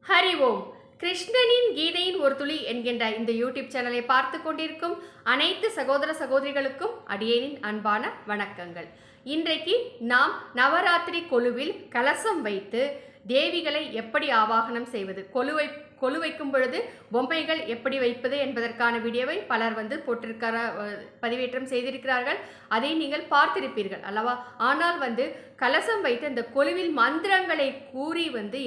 ஹரி ஓம். கிருஷ்ணனின் கீதையின் ஒரு துளி என்கின்ற இந்த யூடியூப் சேனலை பார்த்து கொண்டிருக்கும் அனைத்து சகோதர சகோதரிகளுக்கும் அடியேனின் அன்பான வணக்கங்கள். இன்றைக்கு நாம் நவராத்திரி கொலுவில் கலசம் வைத்து தேவிகளை எப்படி ஆவாகனம் செய்வது, கொலு வைக்கும் பொழுது பொம்மைகள் எப்படி வைப்பது என்பதற்கான வீடியோவை பலர் பதிவேற்றம் செய்திருக்கிறார்கள். அதை நீங்கள் பார்த்திருப்பீர்கள் அல்லவா? ஆனால் கலசம் வைத்து அந்த கொலுவில் மந்திரங்களை கூறி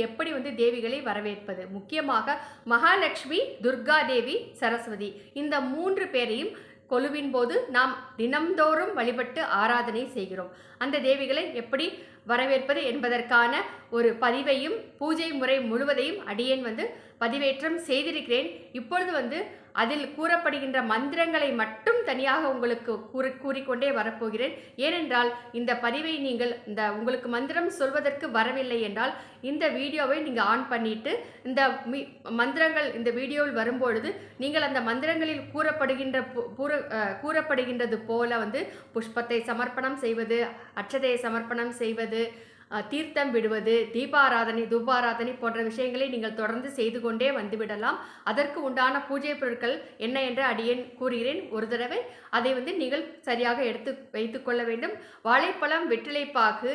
எப்படி தேவிகளை வரவேற்பது, முக்கியமாக மகாலட்சுமி, துர்கா தேவி, சரஸ்வதி, இந்த 3 பேரையும் கொலுவின் போது நாம் தினம்தோறும் வழிபட்டு ஆராதனை செய்கிறோம். அந்த தேவிகளை எப்படி வரவேற்பது என்பதற்கான ஒரு பதிவையும் பூஜை முறை முழுவதையும் அடியேன் பதிவேற்றம் செய்திருக்கிறேன். இப்பொழுது அதில் கூறப்படுகின்ற மந்திரங்களை மட்டும் தனியாக உங்களுக்கு கூறிக்கொண்டே வரப்போகிறேன். ஏனென்றால் இந்த பதிவை நீங்கள் உங்களுக்கு மந்திரம் சொல்வதற்கு வரவில்லை என்றால் இந்த வீடியோவை நீங்கள் ஆன் பண்ணிட்டு இந்த மந்திரங்கள் இந்த வீடியோவில் வரும்பொழுது நீங்கள் அந்த மந்திரங்களில் கூறப்படுகின்றது போல புஷ்பத்தை சமர்ப்பணம் செய்வது, அட்சதையை சமர்ப்பணம் செய்வது, தீர்த்தம் விடுவது, தீபாராதனை, தூபாராதனை போன்ற விஷயங்களை நீங்கள் தொடர்ந்து செய்து கொண்டே வந்துவிடலாம். அதற்கு உண்டான பூஜை பொருட்கள் என்ன என்று அடியேன் கூறுகிறேன். ஒரு தடவை அதை நீங்கள் சரியாக எடுத்து வைத்துக்கொள்ள வேண்டும். வாழைப்பழம், வெற்றிலைப்பாக்கு,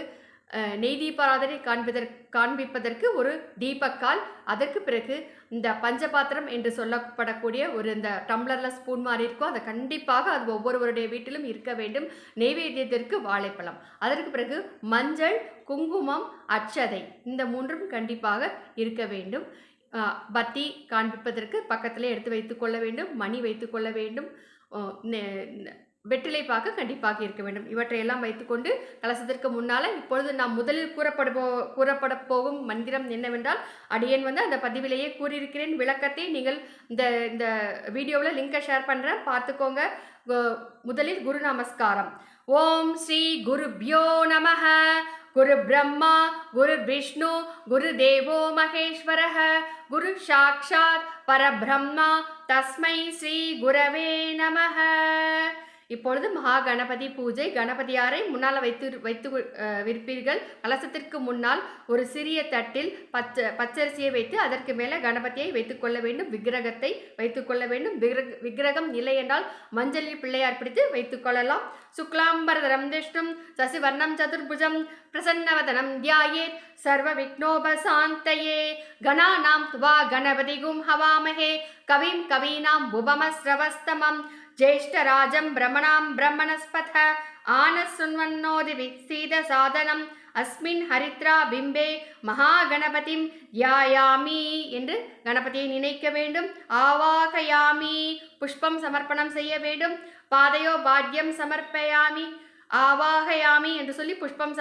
நெய் தீபாராதனை காண்பிப்பதற்கு ஒரு தீபக்கால், அதற்கு பிறகு இந்த பஞ்சபாத்திரம் என்று சொல்லப்படக்கூடிய ஒரு இந்த டம்ளர்ல ஸ்பூன் மாதிரி இருக்கும், அதை கண்டிப்பாக அது ஒவ்வொருவருடைய வீட்டிலும் இருக்க வேண்டும். நெய்வேத்தியத்திற்கு வாழைப்பழம், அதற்கு பிறகு மஞ்சள், குங்குமம், அட்சதை, இந்த 3ம் கண்டிப்பாக இருக்க வேண்டும். பத்தி காண்பிப்பதற்கு பக்கத்திலே எடுத்து வைத்துக்கொள்ள வேண்டும். மணி வைத்துக்கொள்ள வேண்டும். வெற்றிலைப்பாக்கு கண்டிப்பாக இருக்க வேண்டும். இவற்றையெல்லாம் வைத்துக்கொண்டு கலசத்திற்கு முன்னால் இப்பொழுது நாம் முதலில் கூறப்பட போகும் மந்திரம் என்னவென்றால், அடியேன் அந்த பதிவிலேயே கூறியிருக்கிறேன். விளக்கத்தை நீங்கள் இந்த வீடியோவில் லிங்கை ஷேர் பண்ணுறேன், பார்த்துக்கோங்க. முதலில் குரு நமஸ்காரம். ஓம் ஸ்ரீ குருப்யோ நமஹ. குரு பிரம்மா, குரு விஷ்ணு, குரு தேவோ மகேஸ்வரஹ, குரு சாக்ஷாத் பரபிரம்மா, தஸ்மை ஸ்ரீ குரவே நமஹ. இப்பொழுது மகா கணபதி பூஜை. கணபதியாரை முன்னால் வைத்து விற்பீர்கள். கலசத்திற்கு முன்னால் ஒரு சிறிய தட்டில் பச்சரிசியை வைத்து அதற்கு மேலே கணபதியை வைத்துக்கொள்ள வேண்டும். விக்கிரகத்தை வைத்துக்கொள்ள வேண்டும். விக்கிரகம் இல்லை என்றால் மஞ்சளில் பிள்ளையார் பிடித்து வைத்துக்கொள்ளலாம். சுக்லாம்பரதரம் விஷ்ணும் சசிவர்ணம் சதுர்புஜம் பிரசன்னவதனம் தியாயேத் சர்வ விக்னோபசாந்தயே. கணானாம் துவா கணபதிகும் ஹவாமஹே கவிம் கவீனாம் உபமஸ்ரவஸ்தமம் ஜேஷ்டராஜம் பிரம்மணாம் பிரம்மணஸ்பத ஆனசுன்வன்னோதி விக்சீத சாதனம் அஸ்மின் ஹரித்ரா பிம்பே மகாகணபதிம் யாயாமி என்று கணபதியை நினைக்க வேண்டும். ஆவாகயாமி, புஷ்பம் சமர்ப்பணம் செய்ய வேண்டும். பாதையோ பாத்யம் சமர்ப்பயாமி, ஆவாகயாமி என்று சொல்லி புஷ்பம்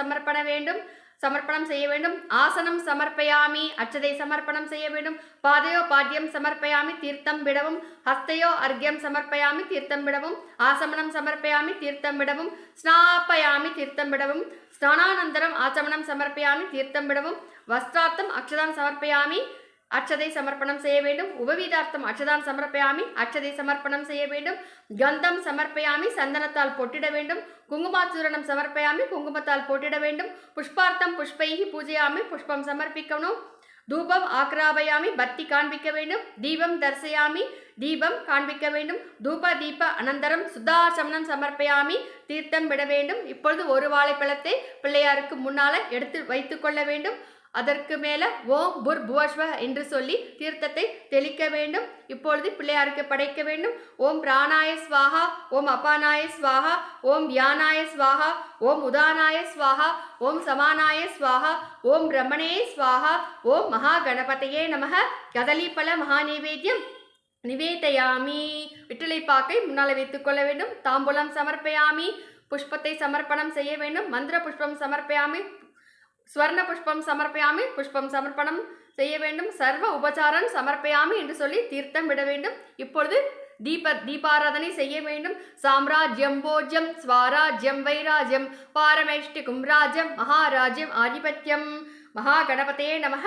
சமர்ப்பணம் செய்ய வேண்டும். ஆசனம் சமர்ப்பயாமி, அட்சதை சமர்ப்பணம் செய்ய வேண்டும். பாதையோ பாத்யம் சமர்ப்பயாமி, தீர்த்தம் விடவும். ஹஸ்தையோ அர்க்யம் சமர்ப்பயாமி, தீர்த்தம் விடவும். ஆசமனம் சமர்ப்பயாமி, தீர்த்தம் விடவும். ஸ்நாபயாமி, தீர்த்தம் விடவும். ஸ்நானானந்தரம் ஆச்சமனம் சமர்ப்பயாமி, தீர்த்தம் விடவும். வஸ்திரார்த்தம் அக்ஷதாம் சமர்ப்பயாமி, அட்சதை சமர்ப்பணம் செய்ய வேண்டும். உபவீதார்த்தம் அட்சதான் சமர்ப்பயாமி, அட்சதை சமர்ப்பணம் செய்ய வேண்டும். கந்தம் சமர்ப்பயாமி, சந்தனத்தால் பொட்டிட வேண்டும். குங்குமாச்சூரணம் சமர்ப்பயாமி, குங்குமத்தால் பொட்டிட வேண்டும். புஷ்பார்த்தம் புஷ்பைகி பூஜையாமி, புஷ்பம் சமர்ப்பிக்கணும். தூபம் ஆக்ராபயாமி, பத்தி காண்பிக்க வேண்டும். தீபம் தர்சயாமி, தீபம் காண்பிக்க வேண்டும். தூப தீப அனந்தரம் சுத்தாசமனம் சமர்ப்பயாமி, தீர்த்தம் விட வேண்டும். இப்பொழுது ஒரு வாழைப்பழத்தை பிள்ளையாருக்கு முன்னால எடுத்து வைத்துக்கொள்ள வேண்டும். அதற்கு மேல ஓம் புர் புவஸ்வ என்று சொல்லி தீர்த்தத்தை தெளிக்க வேண்டும். இப்பொழுது பிள்ளையாருக்கு படைக்க வேண்டும். ஓம் பிராணாய ஸ்வாஹா, ஓம் அபானாய ஸ்வாஹா, ஓம் வியானாய ஸ்வாஹா, ஓம் உதானாய ஸ்வாஹா, ஓம் சமானாய ஸ்வாஹா, ஓம் பிரம்மணே ஸ்வாஹா, ஓம் மகா கணபதையே நமஹ. கதலிப்பழ மகா நைவேத்தியம் நிவேதயாமி. வெற்றிலைப்பாக்கை முன்னால் வைத்துக்கொள்ள வேண்டும். தாம்பூலம் சமர்ப்பயாமி, புஷ்பத்தை சமர்ப்பணம் செய்ய வேண்டும். மந்திர புஷ்பம் சமர்ப்பயாமி, ஸ்வர்ண புஷ்பம் சமர்ப்பயாமி, புஷ்பம் சமர்ப்பணம் செய்ய வேண்டும். சர்வ உபசாரம் சமர்ப்பயாமி என்று சொல்லி தீர்த்தம் விட வேண்டும். இப்பொழுது தீபாராதனை செய்ய வேண்டும். சாம்ராஜ்யம் போஜ்யம் ஸ்வராஜ்யம் வைராஜ்யம் பாரமேஷ்டிகும் ராஜ்யம் மகாராஜ்யம் ஆதிபத்தியம். மகா கணபதே நமஹ.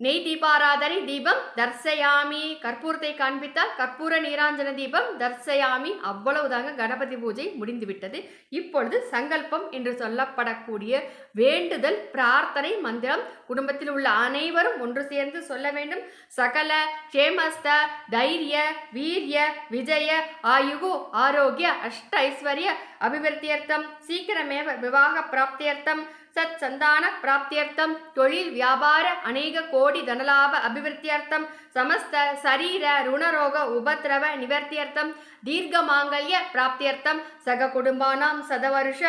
நெய் தீபாராதனை தீபம் தர்சயாமி. கற்பூரத்தை காண்பித்தால் கற்பூர நீராஞ்சன தீபம் தர்சயாமி. அவ்வளவுதாங்க, கணபதி பூஜை முடிந்துவிட்டது. இப்பொழுது சங்கல்பம் என்று சொல்லப்படக்கூடிய வேண்டுதல் பிரார்த்தனை மந்திரம் குடும்பத்தில் உள்ள அனைவரும் ஒன்று சேர்ந்து சொல்ல வேண்டும். சகல க்ஷேமஸ்த தைரிய வீரிய விஜய ஆயுகு ஆரோக்கிய அஷ்ட ஐஸ்வர்ய அபிவிருத்தியர்த்தம் சீக்கிரமேவ விவாக பிராப்தியர்த்தம் சத் சந்தான பிராப்தியர்த்தம் தொழில் வியாபார அநேக கோடி தனலாப அபிவிருத்தியர்த்தம் சமஸ்த சரீர ருணரோக உபத்ரவ நிவர்த்தியர்த்தம் தீர்க்க மாங்கல்ய பிராப்தியர்த்தம் சக குடும்பானாம் சதவருஷ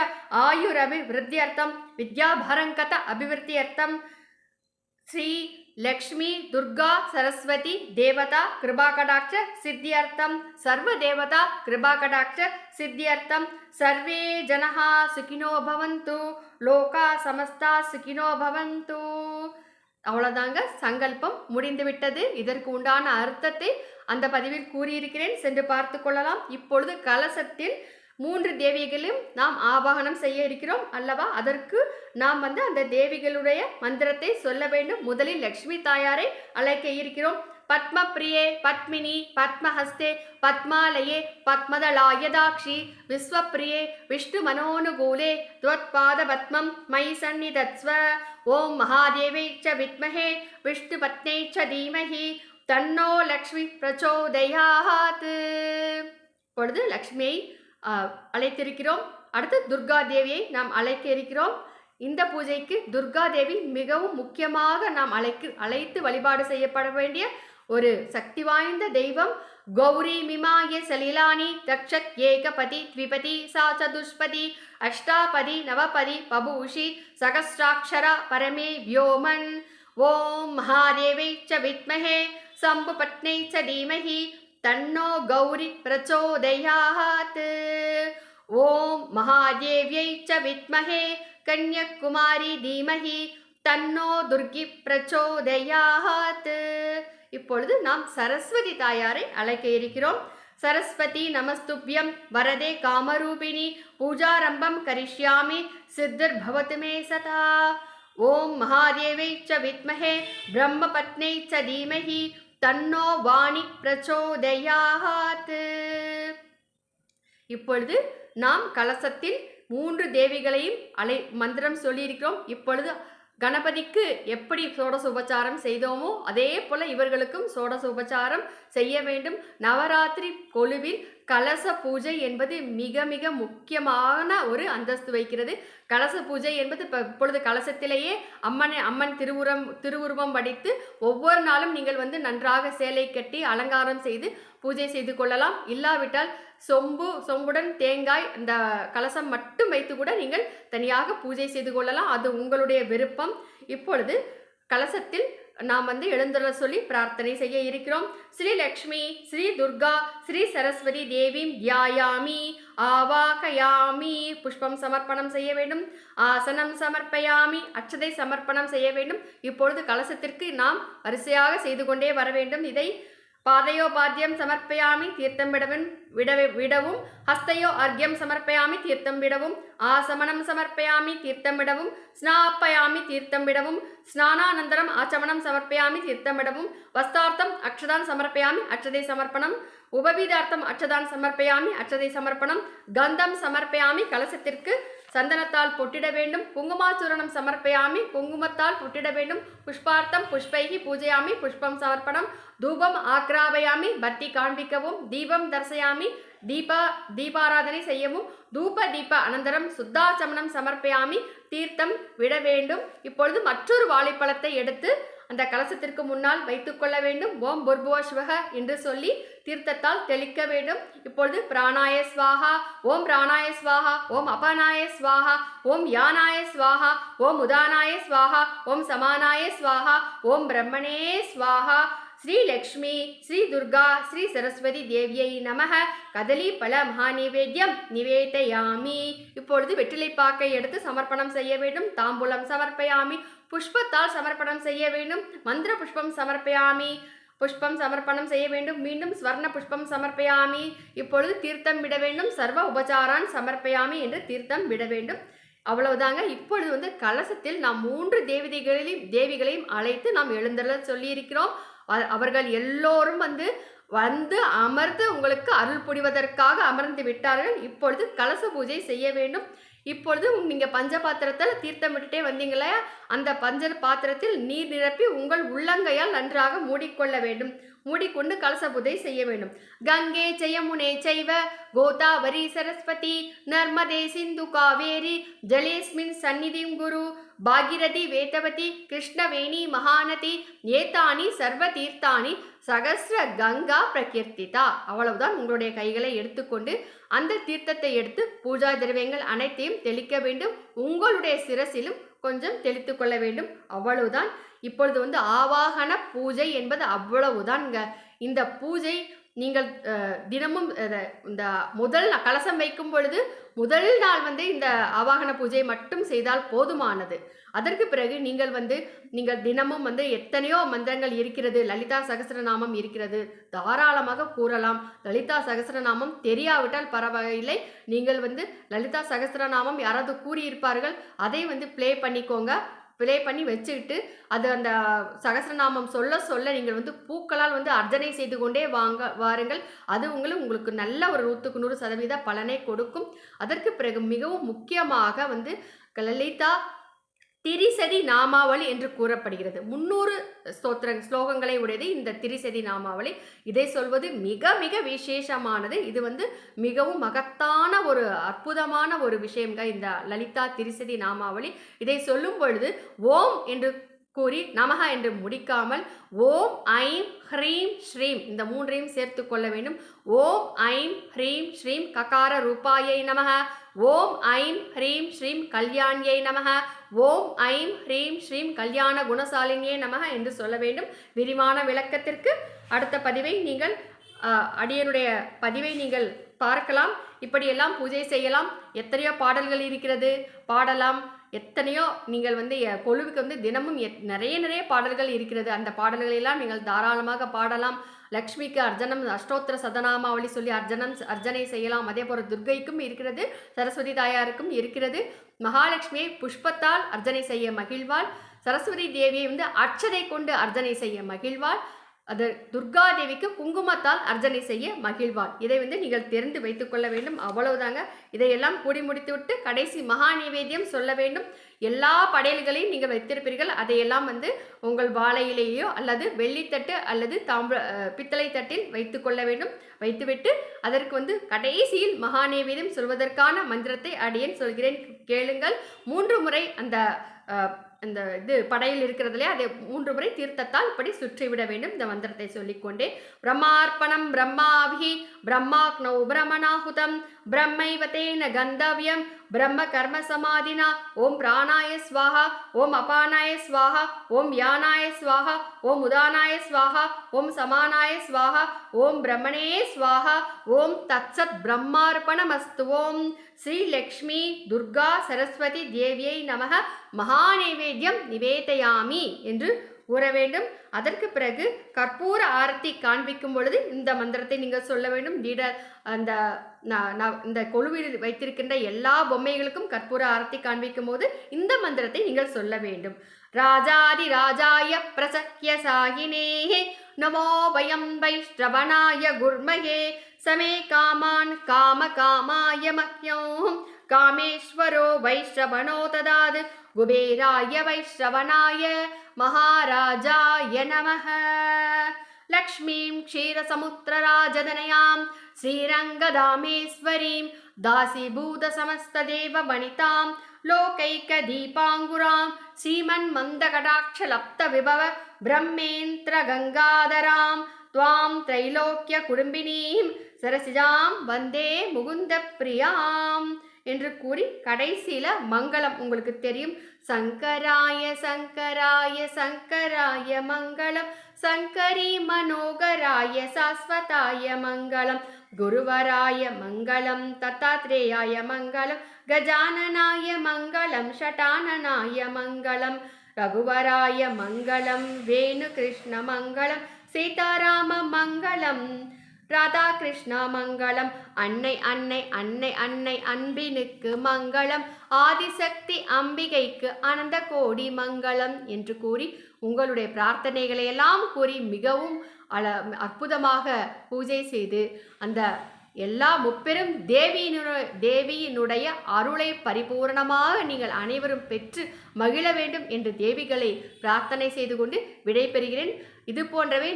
ஆயுரபிவிருத்தியர்த்தம் வித்யாபரங்கத அபிவிருத்தியர்த்தம் ஸ்ரீ லக்ஷ்மி துர்கா சரஸ்வதி தேவதா கிருபாகடாட்ச சித்தியர்த்தம் சர்வ தேவதா கிருபாகடாட்ச சித்தியர்த்தம் சர்வே ஜனஹா சுகினோ பவந்து லோகா சமஸ்தா சுகினோ பவந்து. அவ்வளோதாங்க, சங்கல்பம் முடிந்துவிட்டது. இதற்கு உண்டான அர்த்தத்தை அந்த பதிவில் கூறியிருக்கிறேன், சென்று பார்த்து கொள்ளலாம். இப்பொழுது கலசத்தில் 3 தேவிகளையும் நாம் ஆவாகனம் செய்ய இருக்கிறோம் அல்லவா? அதற்கு நாம் அந்த தேவிகளுடைய மந்திரத்தை சொல்ல வேண்டும். முதலில் லக்ஷ்மி தாயாரை அழைக்க இருக்கிறோம். பத்ம பிரியே பத்மினி பத்மஹஸ்தே பத்மாலயே பத்மதளாயதாக்ஷி விஸ்வப்பிரியே விஷ்ணு மனோனுகூலே துவத்பாத பத்மம் மயி சந்நிதத்ஸ்வ. ஓம் மகாதேவை ச வித்மஹே விஷ்ணு பத்னை ச தீமஹி தன்னோ லக்ஷ்மி பிரச்சோதயாத். இப்பொழுது லக்ஷ்மியை அழைத்திருக்கிறோம். அடுத்து துர்கா தேவியை நாம் அழைக்க இருக்கிறோம். இந்த பூஜைக்கு துர்கா தேவி மிகவும் முக்கியமாக நாம் அழைத்து வழிபாடு செய்யப்பட வேண்டிய ஒரு சக்தி வாய்ந்த தெய்வம். கௌரி மிமாய சலிலானி தக்ஷக் ஏகபதி த்விபதி சா சதுஷ்பதி அஷ்டாபதி நவபதி பபூஷி சகஸ்ராட்சரா பரமே வியோமன். ஓம் மகாதேவை ச வித்மஹே சம்புபத்னை ச தீமஹி தன்னோ கௌரி பிரச்சோதயாத். ஓம் மகாதேவ்யை ச வித்மஹே கன்யகுமாரி தீமஹி தன்னோ துர்கி பிரச்சோதயாத். இப்பொழுது நாம் சரஸ்வதி தாயாரை அழைக்க இருக்கிறோம். சரஸ்வதி நமஸ்துப்யம் வரதே காமரூபிணி பூஜாரம்பம் கரிஷ்யாமி சித்திர் பவத்து மே சதா. ஓம் மகாதேவை ச வித்மஹே பிரம்மபத்னை ச தீமஹி தன்னோ வாணி பிரச்சோதயாத். இப்பொழுது நாம் கலசத்தில் 3 தேவிகளையும் மந்திரம் சொல்லியிருக்கிறோம். இப்பொழுது கணபதிக்கு எப்படி சோடச உபச்சாரம் செய்தோமோ அதே போல இவர்களுக்கும் சோடச உபச்சாரம் செய்ய வேண்டும். நவராத்திரி கொலுவில் கலச பூஜை என்பது மிக மிக முக்கியமான ஒரு அந்தஸ்து வைக்கிறது. கலச பூஜை என்பது இப்பொழுது கலசத்திலேயே அம்மன் திருவுருவம் வடித்து ஒவ்வொரு நாளும் நீங்கள் நன்றாக சேலை கட்டி அலங்காரம் செய்து பூஜை செய்து கொள்ளலாம். இல்லாவிட்டால் சொம்புடன் தேங்காய் அந்த கலசம் மட்டும் வைத்து கூட நீங்கள் தனியாக பூஜை செய்து கொள்ளலாம். அது உங்களுடைய விருப்பம். இப்பொழுது கலசத்தில் நாம் எழுந்துள்ள சொல்லி பிரார்த்தனை செய்ய இருக்கிறோம். ஸ்ரீ லக்ஷ்மி ஸ்ரீ துர்கா ஸ்ரீ சரஸ்வதி தேவீம் தியாயாமி ஆவாகயாமி. புஷ்பம் சமர்ப்பணம் செய்ய வேண்டும். ஆசனம் சமர்ப்பயாமி. அட்சதை சமர்ப்பணம் செய்ய வேண்டும். இப்பொழுது கலசத்திற்கு நாம் வரிசையாக செய்து கொண்டே வர வேண்டும். இதை பாதயோபாத்தியம் சமர்ப்பயாமி தீர்த்தம் விடவும் ஹஸ்தயோ அர்க்யம் சமர்ப்பயாமி தீர்த்தம் விடவும் ஆசமனம் சமர்ப்பயாமி தீர்த்தம் விடவும் ஸ்நாப்பயாமி தீர்த்தம் விடவும் ஸ்நானானந்தரம் ஆச்சமனம் சமர்ப்பயாமி தீர்த்தம் விடவும் வஸ்தார்த்தம் அக்ஷதான் சமர்ப்பயாமி அக்ஷதை சமர்ப்பணம் உபவீதார்த்தம் அக்ஷதான் சமர்ப்பயாமி அக்ஷதை சமர்ப்பணம் கந்தம் சமர்ப்பயாமி கலசத்திற்கு சந்தனத்தால் பொட்டிட வேண்டும். குங்குமாச்சூரணம் சமர்ப்பயாமி குங்குமத்தால் பொட்டிட வேண்டும். புஷ்பார்த்தம் புஷ்பைகி பூஜையாமி புஷ்பம் சமர்ப்பணம் தூபம் ஆக்ராபயாமி பத்தி காண்பிக்கவும் தீபம் தர்சயாமி தீபாராதனை செய்யவும் தூப தீப அனந்தரம் சுத்தாச்சமனம் சமர்ப்பயாமி தீர்த்தம் விட வேண்டும். இப்பொழுது மற்றொரு வாழைப்பழத்தை எடுத்து அந்த கலசத்திற்கு முன்னால் வைத்துக்கொள்ள வேண்டும். ஓம் புர்புவ சிவக என்று சொல்லி தீர்த்தத்தால் தெளிக்க வேண்டும். இப்பொழுது பிராணாய ஸ்வாஹா ஓம் பிராணாய ஸ்வாஹா ஓம் அபானாய ஸ்வாஹா ஓம் யானாய ஸ்வாஹா ஓம் உதானாய ஸ்வாஹா ஓம் சமானாய ஸ்வாஹா ஓம் பிரம்மணே ஸ்வாஹா. ஸ்ரீ லக்ஷ்மி ஸ்ரீ துர்கா ஸ்ரீ சரஸ்வதி தேவியை நமக. கதலி பல மகாநிவேத்தியம் நிவேதயாமி. இப்பொழுது வெற்றிலைப்பாக்கை எடுத்து சமர்ப்பணம் செய்ய வேண்டும். தாம்பூலம் சமர்ப்பயாமி புஷ்பத்தால் சமர்ப்பணம் செய்ய வேண்டும். மந்திர புஷ்பம் சமர்ப்பயாமி புஷ்பம் சமர்ப்பணம் செய்ய வேண்டும். மீண்டும் ஸ்வர்ண புஷ்பம் சமர்ப்பயாமி. இப்பொழுது தீர்த்தம் விட வேண்டும். சர்வ உபச்சாரான் சமர்ப்பயாமி என்று தீர்த்தம் விட வேண்டும். அவ்வளவுதாங்க. இப்பொழுது வந்து கலசத்தில் நாம் 3 தேவிகளையும் அழைத்து நாம் எழுந்தருள சொல்லியிருக்கிறோம். அவர்கள் எல்லோரும் வந்து அமர்ந்து உங்களுக்கு அருள் புரிவதற்காக அமர்ந்து விட்டார்கள். இப்பொழுது கலச பூஜை செய்ய வேண்டும். இப்பொழுது நீங்க பஞ்ச பாத்திரத்தில் தீர்த்தம் விட்டுட்டே வந்தீங்களே, அந்த பஞ்ச பாத்திரத்தில் நீர் நிரப்பி உங்கள் உள்ளங்கையால் நன்றாக மூடிக்கொள்ள வேண்டும். மூடிக்கொண்டு கலச பூஜை செய்ய வேண்டும். கங்கே ஜெயமுனே சைவ கோதாவரி சரஸ்வதி நர்மதே சிந்து காவேரி ஜலேஸ்மின் சந்நிதிம் குரு பாகிரதி வேதவதி கிருஷ்ணவேணி மகாநதி ஏதானி சர்வ தீர்த்தானி சகஸ்ர கங்கா பிரகீர்த்திதா. அவ்வளவுதான். உங்களுடைய கைகளை எடுத்துக்கொண்டு அந்த தீர்த்தத்தை எடுத்து பூஜா திரவியங்கள் அனைத்தையும் தெளிக்க வேண்டும். உங்களுடைய சிரசிலும் கொஞ்சம் தெளித்து கொள்ள வேண்டும். அவ்வளவுதான். இப்பொழுது வந்து ஆவாகன பூஜை என்பது அவ்வளவுதான்ங்க. இந்த பூஜை நீங்கள் தினமும் இந்த முதல் கலசம் வைக்கும் பொழுது முதல் நாள் வந்து இந்த ஆவாகன பூஜை மட்டும் செய்தால் போதுமானது. அதற்கு பிறகு நீங்கள் தினமும் வந்து எத்தனையோ மந்திரங்கள் இருக்கிறது, லலிதா சகஸ்ரநாமம் இருக்கிறது, தாராளமாக கூறலாம். லலிதா சகஸ்ரநாமம் தெரியாவிட்டால் பரவாயில்லை. நீங்கள் வந்து லலிதா சகஸ்ரநாமம் யாராவது கூறியிருப்பார்கள், அதை வந்து ப்ளே பண்ணிக்கோங்க. ப்ளே பண்ணி வச்சுக்கிட்டு அது அந்த சகஸ்ரநாமம் சொல்ல சொல்ல நீங்கள் வந்து பூக்களால் வந்து அர்ச்சனை செய்து கொண்டே வாருங்கள். அது உங்களுக்கு நல்ல ஒரு 100% பலனை கொடுக்கும். அதற்கு பிறகு மிகவும் முக்கியமாக வந்து லலிதா திரிசதி நாமாவளி என்று கூறப்படுகிறது. 300 ஸ்லோகங்களை உடையது இந்த திரிசதி நாமாவளி. இதை சொல்வது மிக மிக விசேஷமானது. இது வந்து மிகவும் மகத்தான ஒரு அற்புதமான ஒரு விஷயம்ங்க இந்த லலிதா திரிசதி நாமாவளி. இதை சொல்லும் பொழுது ஓம் என்று கூறி நமக என்று முடிக்காமல் ஓம் ஐம் ஹ்ரீம் ஸ்ரீம் இந்த 3ஐயும் சேர்த்து கொள்ள வேண்டும். ஓம் ஐம் ஹ்ரீம் ஸ்ரீம் ககார ரூபாயை நமக, ஓம் ஐம் ஹ்ரீம் ஸ்ரீம் கல்யாணியை நமக, ஓம் ஐம் ஹ்ரீம் ஸ்ரீம் கல்யாண குணசாலினியே நமக என்று சொல்ல வேண்டும். விரிவான விளக்கத்திற்கு அடுத்த பதிவை நீங்கள் அடியனுடைய பதிவை நீங்கள் பார்க்கலாம். இப்படியெல்லாம் பூஜை செய்யலாம். எத்தனையோ பாடல்கள் இருக்கிறது, பாடலாம். எத்தனையோ நீங்கள் வந்து கொலுவுக்கு வந்து தினமும் நிறைய பாடல்கள் இருக்கிறது. அந்த பாடல்களெல்லாம் நீங்கள் தாராளமாக பாடலாம். லக்ஷ்மிக்கு அர்ச்சனம் அஷ்டோத்திர சதநாமாவளி சொல்லி அர்ச்சனை செய்யலாம். அதே போல துர்க்கைக்கும் இருக்கிறது, சரஸ்வதி தாயாருக்கும் இருக்கிறது. மகாலட்சுமியை புஷ்பத்தால் அர்ச்சனை செய்ய மகிழ்வாள். சரஸ்வதி தேவியை வந்து அட்சதை கொண்டு அர்ச்சனை செய்ய மகிழ்வாள். அது துர்கா தேவிக்கு குங்குமத்தால் அர்ச்சனை செய்ய மகிழ்வாள். இதை வந்து நீங்கள் தெரிந்து வைத்துக் கொள்ள வேண்டும். அவ்வளவுதாங்க. இதையெல்லாம் கூடி முடித்து விட்டு கடைசி மகா நிவேத்தியம் சொல்ல வேண்டும். எல்லா படையல்களையும் நீங்கள் வைத்திருப்பீர்கள். அதையெல்லாம் வந்து உங்கள் வாழையிலேயோ அல்லது வெள்ளித்தட்டு அல்லது பித்தளை தட்டில் வைத்து கொள்ள வேண்டும். வைத்துவிட்டு அதற்கு வந்து கடைசியில் மகா நிவேத்தியம் சொல்வதற்கான மந்திரத்தை அடியேன் சொல்கிறேன், கேளுங்கள். 3 முறை அந்த இது படையில் இருக்கிறதுலே அதை 3 முறை தீர்த்தத்தால் இப்படி சுற்றிவிட வேண்டும். இந்த மந்திரத்தை சொல்லிக்கொண்டே பிரம்மார்ப்பணம் பிரம்மாவிஹி பிரம்மாக்னௌ பிரமணாஹுதம் பிரம்மைவதேன கந்தவ்யம் பிரம்ம கர்ம சமாதினா ஓம் பிராணாய ஸ்வாஹா ஓம் அபானாய ஸ்வாஹா ஓம் யானாய ஸ்வாஹா ஓம் உதானாய ஸ்வாஹா ஓம் சமானாய ஸ்வாஹா ஓம் பிரம்மணே ஸ்வாஹா ஓம் தத்சத் பிரம்மார்ப்பணமஸ்து. ஓம் ஸ்ரீ லக்ஷ்மி துர்கா சரஸ்வதி தேவியை நமக மகா நைவேத்தியம் நிவேதயாமி என்று கூற வேண்டும். அதற்கு பிறகு கற்பூர ஆரத்தி காண்பிக்கும் பொழுது இந்த மந்திரத்தை நீங்கள் சொல்ல வேண்டும். இந்த கொலுவில் வைத்திருக்கின்ற எல்லா பொம்மைகளுக்கும் கற்பூர ஆரத்தி காண்பிக்கும் போது இந்த மந்திரத்தை நீங்கள் சொல்ல வேண்டும். ராஜாதி ராஜாய பிரசக்ய சாயினேஹே நமோ வயம் வைஷ்ணவனாய குர்மகே சமே காமான் காம காமாய மஹ்யம் காமேஸ்வரோ வைஷ்ணவனோ ததாது குபேராய வைஷ்ணவனாய மகாராஜாய நமஹ. லக்ஷ்மீம் க்ஷீரசமுத்திரராஜதனயாம் ஸ்ரீரங்கதாமேஸ்வரீம் தாசிபூத சமஸ்ததேவ வனிதாம் லோகைக தீபாங்குராம் ஸ்ரீமன் மந்தகடாட்ச லப்த விபவ பிரம்மேந்திர கங்காதராம் துவாம் த்ரைலோக்கிய குடும்பினீம் சரசிஜாம் வந்தே முகுந்த பிரியாம் என்று கூறி கடைசியில மங்களம் உங்களுக்கு தெரியும். சங்கராய சங்கராய சங்கராய மங்களம் சங்கரி மனோகராய சாஸ்வதாய மங்களம் குருவராய மங்களம் தத்தாத்ரேயாய மங்களம் கஜானனாய மங்களம் ஷட்டானனாய மங்களம் ரகுவராய மங்களம் வேணு கிருஷ்ண மங்களம் சீதாராம மங்களம் ராதா கிருஷ்ணா மங்களம். அன்னை அன்னை அன்னை அன்னை அன்பினுக்கு மங்களம். ஆதிசக்தி அம்பிகைக்கு அனந்த கோடி மங்களம் என்று கூறி உங்களுடைய பிரார்த்தனைகளை எல்லாம் கூறி மிகவும் அற்புதமாக பூஜை செய்து அந்த எல்லா முப்பெரும் தேவியினுடைய அருளை பரிபூரணமாக நீங்கள் அனைவரும் பெற்று மகிழ வேண்டும் என்று தேவிகளை பிரார்த்தனை செய்து கொண்டு விடைபெறுகிறேன். இது போன்றவே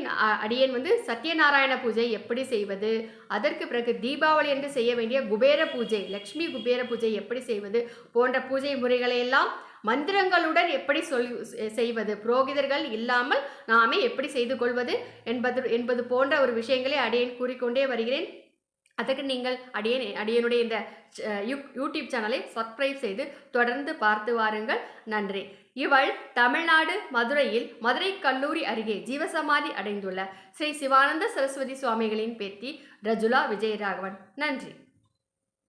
அடியேன் சத்யநாராயண பூஜை எப்படி செய்வது, அதற்கு பிறகு தீபாவளி என்று செய்ய வேண்டிய குபேர பூஜை, லக்ஷ்மி குபேர பூஜை எப்படி செய்வது போன்ற பூஜை முறைகளை எல்லாம் மந்திரங்களுடன் எப்படி செய்வது, புரோகிதர்கள் இல்லாமல் நாமே எப்படி செய்து கொள்வது என்பது போன்ற ஒரு விஷயங்களை அடியேன் கூறிக்கொண்டே வருகிறேன். அதுக்கு நீங்கள் அடியனுடைய இந்த யூடியூப் சேனலை சப்ஸ்கிரைப் செய்து தொடர்ந்து பார்த்து வாருங்கள். நன்றி. இவள் தமிழ்நாடு மதுரையில் மதுரை கல்லூரி அருகே ஜீவசமாதி அடைந்துள்ள ஸ்ரீ சிவானந்த சரஸ்வதி சுவாமிகளின் பேத்தி ரஜுலா விஜயராகவன். நன்றி.